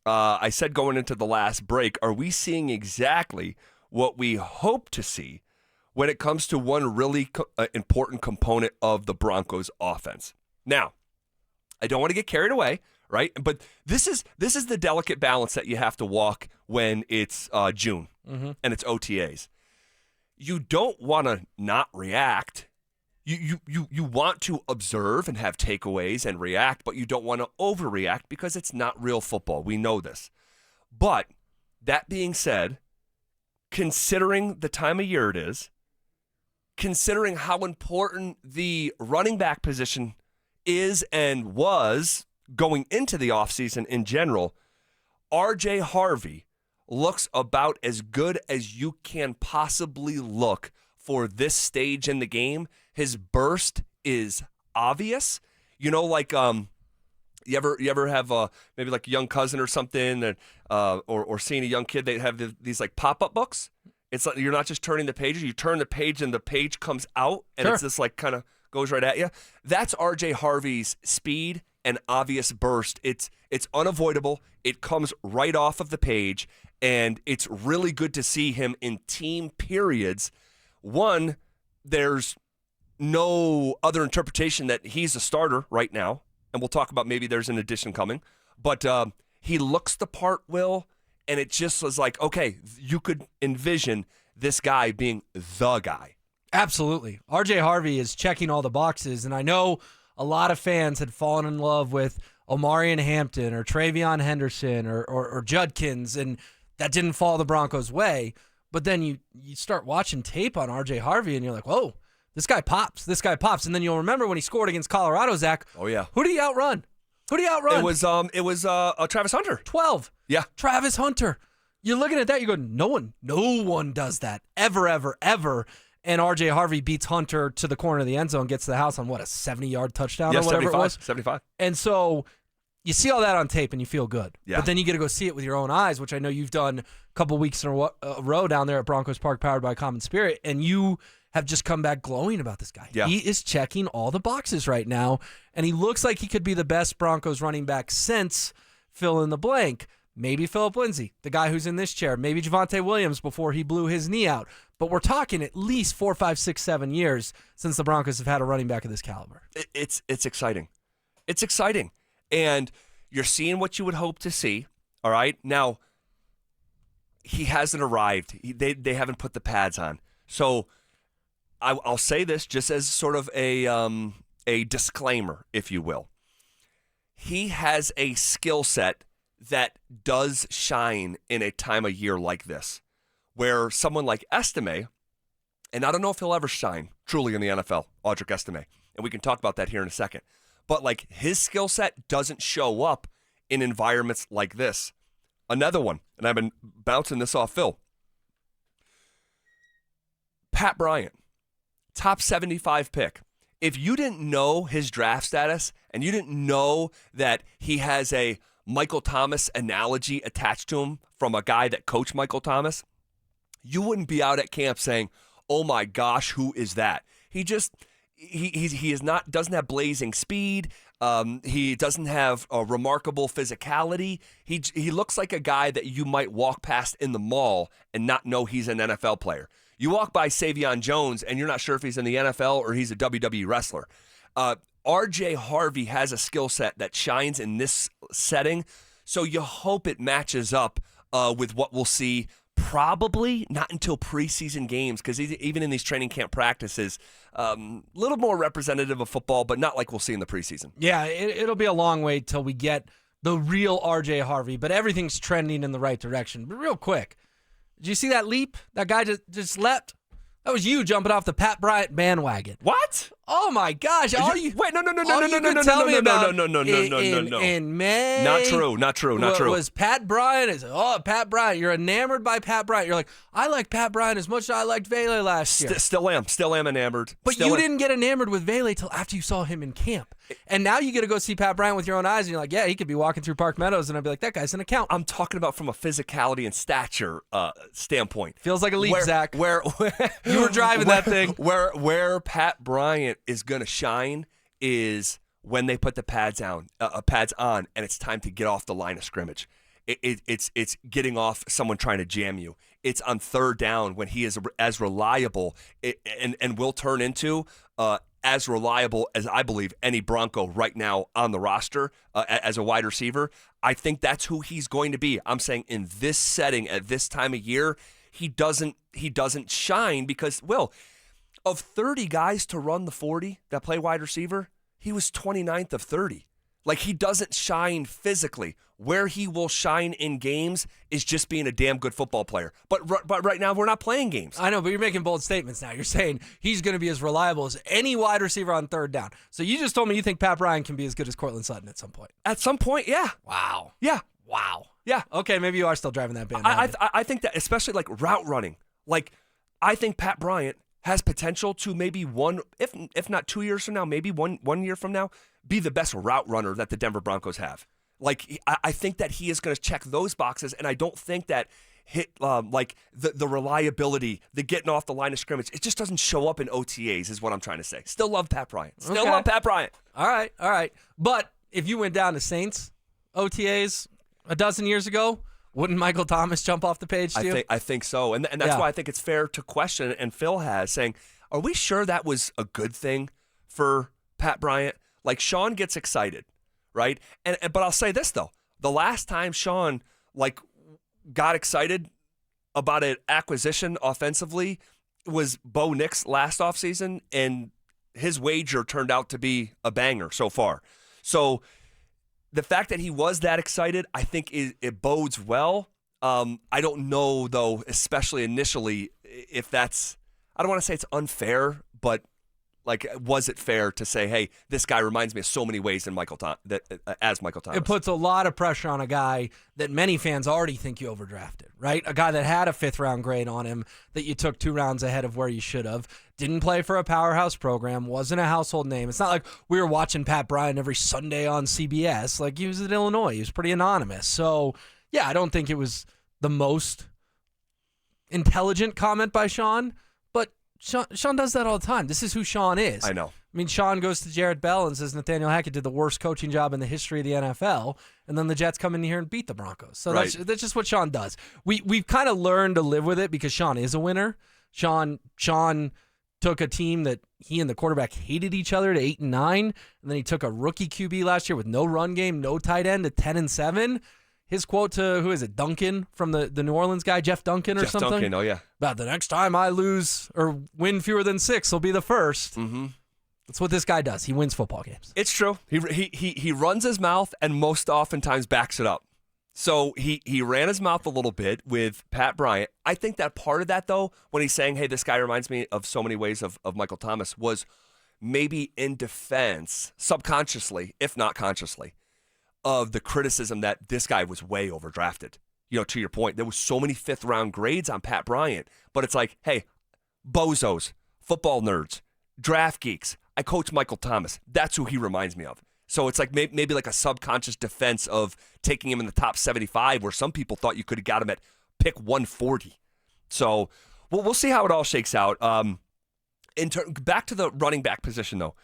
I said going into the last break, are we seeing exactly what we hope to see when it comes to one really important component of the Broncos offense? Now, I don't want to get carried away, right? But this is the delicate balance that you have to walk when it's June and it's OTAs. You don't want to not react. You want to observe and have takeaways and react, but you don't want to overreact because it's not real football. We know this. But that being said, considering the time of year it is, considering how important the running back position is and was going into the offseason in general, RJ Harvey looks about as good as you can possibly look for this stage in the game. His burst is obvious. You know, like you ever have maybe like a young cousin or something, and or seeing a young kid, they have these like pop-up books. It's like you're not just turning the pages, you turn the page and the page comes out, and It's this like kind of goes right at you. That's RJ Harvey's speed and obvious burst. It's unavoidable. It comes right off of the page, and it's really good to see him in team periods. One, there's no other interpretation that he's a starter right now, and we'll talk about maybe there's an addition coming. But he looks the part, Will, and it just was like, okay, you could envision this guy being the guy. Absolutely. RJ Harvey is checking all the boxes, and I know a lot of fans had fallen in love with Omarion Hampton or Travion Henderson or Judkins, and that didn't fall the Broncos' way. But then you start watching tape on RJ Harvey, and you're like, whoa, this guy pops. And then you'll remember when he scored against Colorado, Zach. Oh, yeah. Who did he outrun? It was Travis Hunter. 12. Yeah. Travis Hunter. You're looking at that, you go, no one does that ever. And RJ Harvey beats Hunter to the corner of the end zone, gets to the house on, what, a 70-yard touchdown or whatever 75, it was? 75. And so you see all that on tape and you feel good. Yeah. But then you get to go see it with your own eyes, which I know you've done a couple weeks in a row down there at Broncos Park, powered by Common Spirit, and you have just come back glowing about this guy. Yeah. He is checking all the boxes right now, and he looks like he could be the best Broncos running back since fill in the blank. Maybe Phillip Lindsay, the guy who's in this chair. Maybe Javonte Williams before he blew his knee out. But we're talking at least 4, 5, 6, 7 years since the Broncos have had a running back of this caliber. It's exciting. It's exciting. And you're seeing what you would hope to see, all right? Now, he hasn't arrived. They haven't put the pads on. So I'll say this just as sort of a disclaimer, if you will. He has a skill set that does shine in a time of year like this, where someone like Estime, and I don't know if he'll ever shine truly in the NFL, Audric Estime, and we can talk about that here in a second, but like his skill set doesn't show up in environments like this. Another one, and I've been bouncing this off Phil, Pat Bryant, top 75 pick. If you didn't know his draft status and you didn't know that he has a Michael Thomas analogy attached to him from a guy that coached Michael Thomas, you wouldn't be out at camp saying, "Oh my gosh, who is that?" He doesn't have blazing speed. He doesn't have a remarkable physicality. He looks like a guy that you might walk past in the mall and not know he's an NFL player. You walk by Savion Jones and you're not sure if he's in the NFL or he's a WWE wrestler. RJ Harvey has a skill set that shines in this setting, so you hope it matches up with what we'll see probably not until preseason games, because even in these training camp practices, a little more representative of football, but not like we'll see in the preseason. Yeah, it'll be a long way till we get the real RJ Harvey, but everything's trending in the right direction. But real quick, did you see that leap? That guy just leapt? That was you jumping off the Pat Bryant bandwagon. What? Oh my gosh! No. In May, not true. Was Pat Bryant? Pat Bryant. You're enamored by Pat Bryant. You're like, I like Pat Bryant as much as I liked Vele last year. Still am enamored. But you didn't get enamored with Vele till after you saw him in camp, and now you get to go see Pat Bryant with your own eyes, and you're like, yeah, he could be walking through Park Meadows, and I'd be like, that guy's an account. I'm talking about from a physicality and stature standpoint. Feels like a leap, Zach. Where you were driving that thing. Where Pat Bryant is going to shine is when they put the pads on, and it's time to get off the line of scrimmage. It's getting off someone trying to jam you. It's on third down when he is as reliable and will turn into as reliable as I believe any Bronco right now on the roster as a wide receiver. I think that's who he's going to be. I'm saying in this setting at this time of year, he doesn't shine because, well, of 30 guys to run the 40 that play wide receiver, he was 29th of 30. Like, he doesn't shine physically. Where he will shine in games is just being a damn good football player. But right now, we're not playing games. I know, but you're making bold statements now. You're saying he's going to be as reliable as any wide receiver on third down. So you just told me you think Pat Bryant can be as good as Courtland Sutton at some point. At some point, yeah. Wow. Yeah. Wow. Yeah. Okay, maybe you are still driving that band. I think that, especially like route running, like I think Pat Bryant has potential to maybe one, if not 2 years from now, maybe one year from now, be the best route runner that the Denver Broncos have. Like, I think that he is going to check those boxes, and I don't think that like the reliability, the getting off the line of scrimmage, it just doesn't show up in OTAs is what I'm trying to say. Still love Pat Bryant. Still love Pat Bryant. All right. But if you went down to Saints OTAs a dozen years ago, wouldn't Michael Thomas jump off the page to you? I think so. And that's why I think it's fair to question, and Phil has, saying, are we sure that was a good thing for Pat Bryant? Like, Sean gets excited, right? But I'll say this, though. The last time Sean, like, got excited about an acquisition offensively was Bo Nix last offseason, and his wager turned out to be a banger so far. So the fact that he was that excited, I think it bodes well. I don't know, though, especially initially, if that's – I don't want to say it's unfair, but – like, was it fair to say, hey, this guy reminds me of so many ways as Michael Thomas? It puts a lot of pressure on a guy that many fans already think you overdrafted, right? A guy that had a fifth-round grade on him that you took 2 rounds ahead of where you should have, didn't play for a powerhouse program, wasn't a household name. It's not like we were watching Pat Bryant every Sunday on CBS. Like, he was at Illinois. He was pretty anonymous. So, yeah, I don't think it was the most intelligent comment by Sean, but Sean does that all the time. This is who Sean is. I know. I mean, Sean goes to Jarrett Bell and says Nathaniel Hackett did the worst coaching job in the history of the NFL, and then the Jets come in here and beat the Broncos. So right. that's just what Sean does. We've kind of learned to live with it because Sean is a winner. Sean took a team that he and the quarterback hated each other to 8-9, and then he took a rookie QB last year with no run game, no tight end to 10-7. His quote to, who is it, Duncan from the New Orleans guy, Jeff Duncan or something? Jeff Duncan, oh yeah. About the next time I lose or win fewer than 6 will be the first. Mm-hmm. That's what this guy does. He wins football games. It's true. He runs his mouth and most oftentimes backs it up. So he ran his mouth a little bit with Pat Bryant. I think that part of that, though, when he's saying, hey, this guy reminds me of so many ways of Michael Thomas, was maybe in defense, subconsciously, if not consciously, of the criticism that this guy was way overdrafted. You know, to your point, there was so many fifth-round grades on Pat Bryant, but it's like, hey, bozos, football nerds, draft geeks, I coach Michael Thomas. That's who he reminds me of. So it's like maybe like a subconscious defense of taking him in the top 75 where some people thought you could have got him at pick 140. So we'll see how it all shakes out. Back to the running back position, though.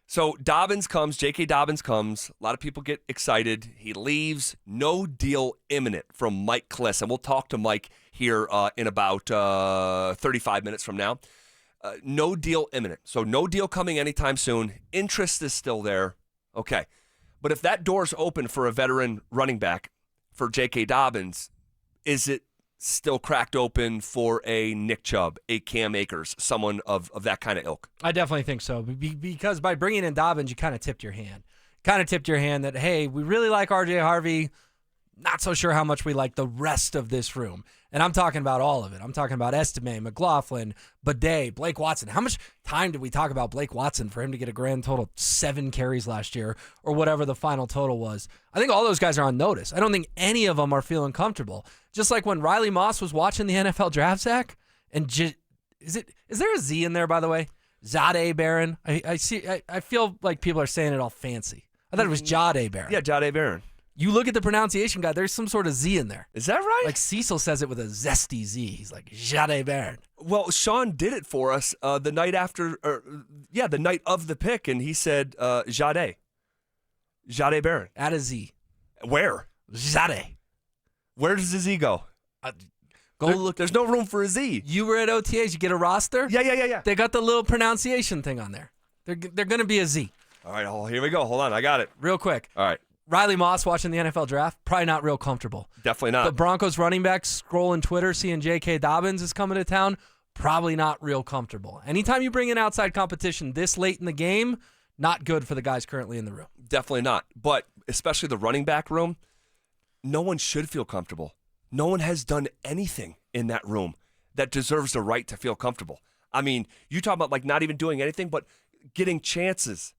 So Dobbins comes, J.K. Dobbins comes. A lot of people get excited. He leaves. No deal imminent from Mike Kliss. And we'll talk to Mike here in about 35 minutes from now. No deal imminent. So no deal coming anytime soon. Interest is still there. Okay. But if that door's open for a veteran running back for J.K. Dobbins, is it still cracked open for a Nick Chubb, a Cam Akers, someone of that kind of ilk? I definitely think so. Because by bringing in Dobbins, you kind of tipped your hand. That, hey, we really like R.J. Harvey. Not so sure how much we like the rest of this room. And I'm talking about all of it. I'm talking about Estime, McLaughlin, Bidet, Blake Watson. How much time did we talk about Blake Watson for him to get a grand total of 7 carries last year or whatever the final total was? I think all those guys are on notice. I don't think any of them are feeling comfortable. Just like when Riley Moss was watching the NFL draft, Zach, and is there a Z in there, by the way? Zadeh Barron? I feel like people are saying it all fancy. I thought it was Jade Barron. Yeah, Jade Barron. You look at the pronunciation guide, there's some sort of Z in there. Is that right? Like Cecil says it with a zesty Z. He's like, Jade Barron. Well, Sean did it for us the night the night of the pick, and he said Jade Barron. Add a Z. Where? Jade. Where does the Z go? Go look. There's no room for a Z. You were at OTAs. You get a roster. Yeah. They got the little pronunciation thing on there. They're going to be a Z. All right, here we go. Hold on, I got it. Real quick. All right. Riley Moss watching the NFL draft, probably not real comfortable. Definitely not. The Broncos running back scrolling Twitter, seeing J.K. Dobbins is coming to town, probably not real comfortable. Anytime you bring in outside competition this late in the game, not good for the guys currently in the room. Definitely not. But especially the running back room, no one should feel comfortable. No one has done anything in that room that deserves the right to feel comfortable. I mean, you talk about like not even doing anything, but getting chances,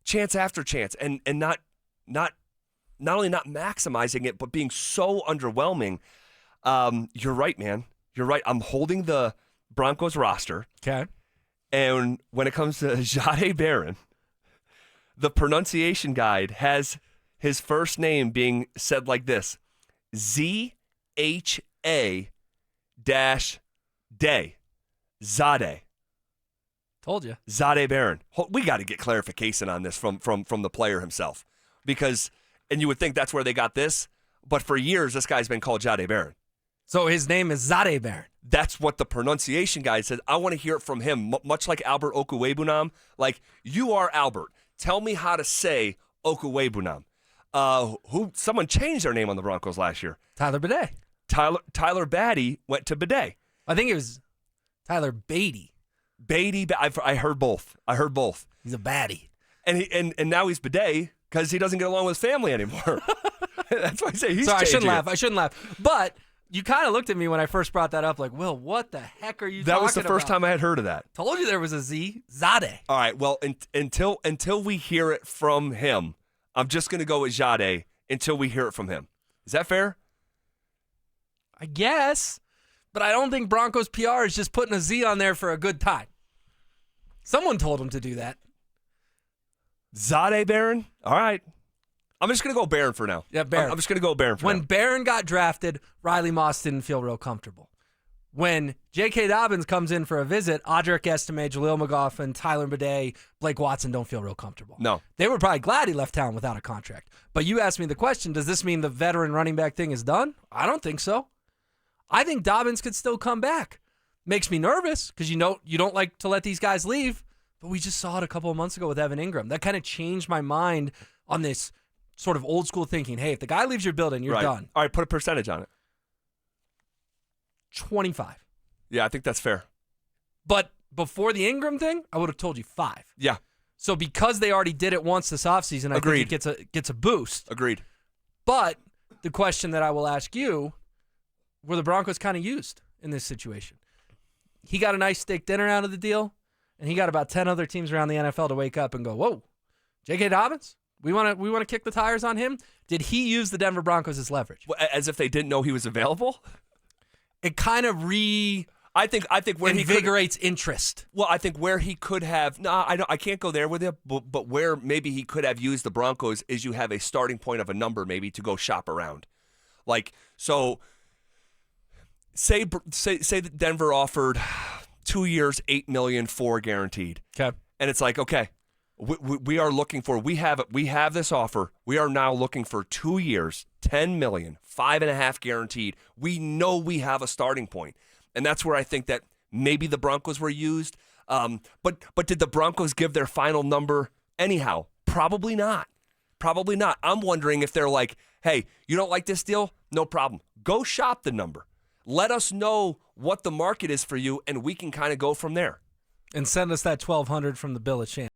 chance after chance, and not only not maximizing it, but being so underwhelming. You're right, man. You're right. I'm holding the Broncos roster. Okay. And when it comes to Jahdae Barron, the pronunciation guide has his first name being said like this: Z-H-A-Day. Zade. Told you. Jahdae Barron. We got to get clarification on this from the player himself. Because, and you would think that's where they got this, but for years this guy's been called Jahdae Barron. So his name is Jahdae Barron. That's what the pronunciation guy says. I want to hear it from him, much like Albert Okwuegbunam. Like, you are Albert. Tell me how to say Okwuegbunam. Someone changed their name on the Broncos last year. Tyler Bidet. Tyler Batty went to Bidet. I think it was Tyler Beatty. Beatty. I heard both. He's a baddie. And now he's Bidet because he doesn't get along with his family anymore. That's why I say he's Sorry, changing I shouldn't laugh. But you kind of looked at me when I first brought that up like, Will, what the heck are you talking about? That was the first time I had heard of that. Told you there was a Z. Zade. All right, well, until we hear it from him, I'm just going to go with Jahdae until we hear it from him. Is that fair? I guess. But I don't think Broncos PR is just putting a Z on there for a good time. Someone told him to do that. Jahdae Barron? All right. I'm just going to go Barron for now. Yeah, Barron. I'm just going to go Barron for now. When Barron got drafted, Riley Moss didn't feel real comfortable. When J.K. Dobbins comes in for a visit, Audric Estime, Jaleel McGoffin, Tyler Bidet, Blake Watson don't feel real comfortable. No. They were probably glad he left town without a contract. But you asked me the question, does this mean the veteran running back thing is done? I don't think so. I think Dobbins could still come back. Makes me nervous because you don't like to let these guys leave, but we just saw it a couple of months ago with Evan Ingram. That kind of changed my mind on this sort of old school thinking. Hey, if the guy leaves your building, you're done. All right, put a percentage on it. 25. Yeah, I think that's fair. But before the Ingram thing, I would have told you 5. Yeah. So because they already did it once this offseason, I think it gets a boost. Agreed. But the question that I will ask you, were the Broncos kind of used in this situation? He got a nice steak dinner out of the deal, and he got about 10 other teams around the NFL to wake up and go, whoa, J.K. Dobbins? We want to kick the tires on him? Did he use the Denver Broncos as leverage? As if they didn't know he was available? It kind of I think where invigorates interest. Well, I think where he could have I can't go there with you, but where maybe he could have used the Broncos is you have a starting point of a number maybe to go shop around. Like, so say that Denver offered 2 years, $8 million, 4 guaranteed. Okay. And it's like, okay, we are looking for, we have this offer. We are now looking for 2 years, $10 million, 5.5 guaranteed. We know we have a starting point. And that's where I think that maybe the Broncos were used. But did the Broncos give their final number anyhow? Probably not. Probably not. I'm wondering if they're like, hey, you don't like this deal? No problem. Go shop the number. Let us know what the market is for you, and we can kind of go from there. And send us that $1,200 from the bill of shame.